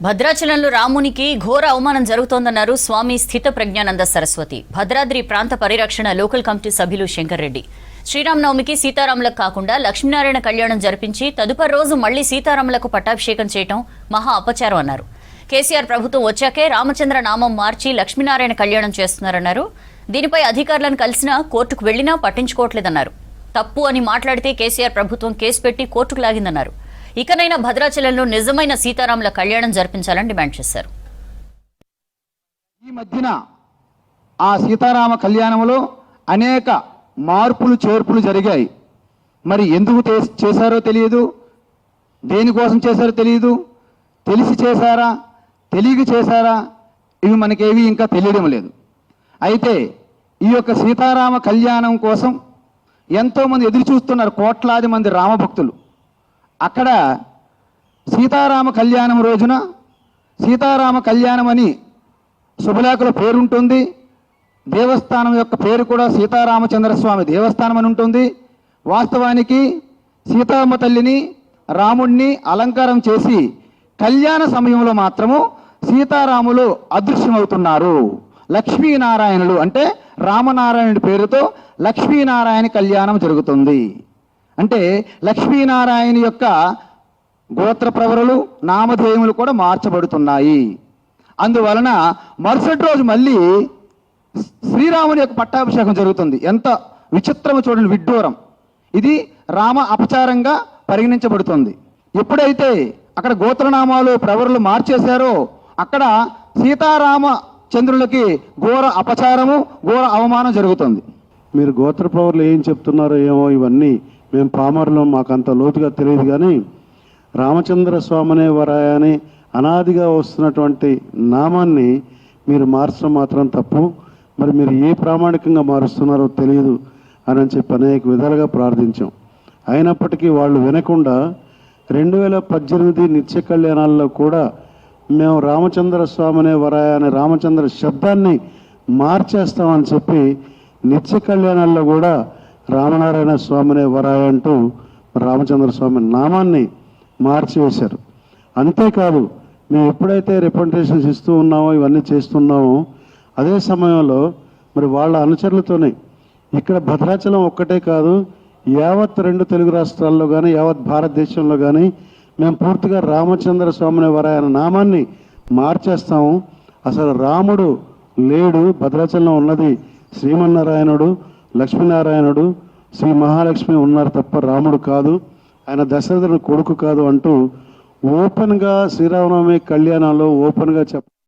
భద్రాచలంలో రామునికి ఘోర అవమానం జరుగుతోందన్నారు స్వామి స్థిత ప్రజ్ఞానంద సరస్వతి. భద్రాద్రి ప్రాంత పరిరక్షణ లోకల్ కమిటీ సభ్యులు శంకర్ రెడ్డి శ్రీరామనవమికి సీతారాములకు కాకుండా లక్ష్మీనారాయణ కళ్యాణం జరిపించి తదుపరి రోజు మళ్లీ సీతారాములకు పట్టాభిషేకం చేయడం మహా అపచారం అన్నారు. కేసీఆర్ ప్రభుత్వం వచ్చాకే రామచంద్ర నామం మార్చి లక్ష్మీనారాయణ కళ్యాణం చేస్తున్నారన్నారు. దీనిపై అధికారులను కలిసినా కోర్టుకు వెళ్లినా పట్టించుకోవట్లేదన్నారు. తప్పు అని మాట్లాడితే కేసీఆర్ ప్రభుత్వం కేసు పెట్టి కోర్టుకు లాగిందన్నారు. ఇకనైనా భద్రాచలంలో నిజమైన సీతారాముల కళ్యాణం జరిపించాలని డిమాండ్ చేశారు. ఈ మధ్యన ఆ సీతారామ కళ్యాణంలో అనేక మార్పులు చేర్పులు జరిగాయి. మరి ఎందుకు చేశారో తెలియదు, దేనికోసం చేశారో తెలియదు, తెలిసి చేశారా తెలియక చేశారా ఇవి మనకేవి ఇంకా తెలియడం లేదు. అయితే ఈ యొక్క సీతారామ కళ్యాణం కోసం ఎంతోమంది ఎదురు చూస్తున్నారు, కోట్లాది మంది రామభక్తులు. అక్కడ సీతారామ కళ్యాణం రోజున సీతారామ కళ్యాణం అని శుభలేఖలో పేరుంటుంది. దేవస్థానం యొక్క పేరు కూడా సీతారామచంద్రస్వామి దేవస్థానం అని ఉంటుంది. వాస్తవానికి సీతామ్మ తల్లిని రాముణ్ణి అలంకారం చేసి కళ్యాణ సమయంలో మాత్రము సీతారాములు అదృశ్యమవుతున్నారు. లక్ష్మీనారాయణులు అంటే రామనారాయణుడి పేరుతో లక్ష్మీనారాయణ కళ్యాణం జరుగుతుంది. అంటే లక్ష్మీనారాయణ యొక్క గోత్ర ప్రవరులు నామధేయములు కూడా మార్చబడుతున్నాయి. అందువలన మరుసటి రోజు మళ్ళీ శ్రీరాముని యొక్క పట్టాభిషేకం జరుగుతుంది. ఎంత విచిత్రము చూడండి, విడ్డూరం. ఇది రామ అపచారంగా పరిగణించబడుతుంది. ఎప్పుడైతే అక్కడ గోత్రనామాలు ప్రవరులు మార్చేశారో అక్కడ సీతారామ చంద్రులకి ఘోర అపచారము, ఘోర అవమానం జరుగుతుంది. మీరు గోత్ర ప్రవరులు ఏం చెప్తున్నారో ఏమో, ఇవన్నీ మేము పామర్లో మాకంత లోతుగా తెలియదు. కానీ రామచంద్ర స్వామినే వరాయ అని అనాదిగా వస్తున్నటువంటి నామాన్ని మీరు మార్చడం మాత్రం తప్పు. మరి మీరు ఏ ప్రామాణికంగా మారుస్తున్నారో తెలియదు అని చెప్పి అనేక విధాలుగా ప్రార్థించాం. అయినప్పటికీ వాళ్ళు వినకుండా 2018 నిత్య కళ్యాణాల్లో కూడా మేము రామచంద్ర స్వామినే వరాయ అనే రామచంద్ర శబ్దాన్ని మార్చేస్తామని చెప్పి నిత్య కళ్యాణాల్లో కూడా రామనారాయణ స్వామినే వరాయ అంటూ రామచంద్ర స్వామి నామాన్ని మార్చివేశారు. అంతేకాదు, మేము ఎప్పుడైతే రిప్రజెంటేషన్స్ ఇస్తూ ఉన్నామో ఇవన్నీ చేస్తున్నామో అదే సమయంలో మరి వాళ్ళ అనుచరులతోనే ఇక్కడ భద్రాచలం ఒక్కటే కాదు, యావత్ 2 తెలుగు రాష్ట్రాల్లో కానీ యావత్ భారతదేశంలో కానీ మేము పూర్తిగా రామచంద్ర స్వామిని వరాయ అనే నామాన్ని మార్చేస్తాము. అసలు రాముడు లేడు, భద్రాచలంలో ఉన్నది శ్రీమన్నారాయణుడు, లక్ష్మీనారాయణుడు, శ్రీ మహాలక్ష్మి ఉన్నారు తప్ప రాముడు కాదు, ఆయన దశరథుని కొడుకు కాదు అంటూ ఓపెన్గా శ్రీరామనవమి కళ్యాణంలో ఓపెన్గా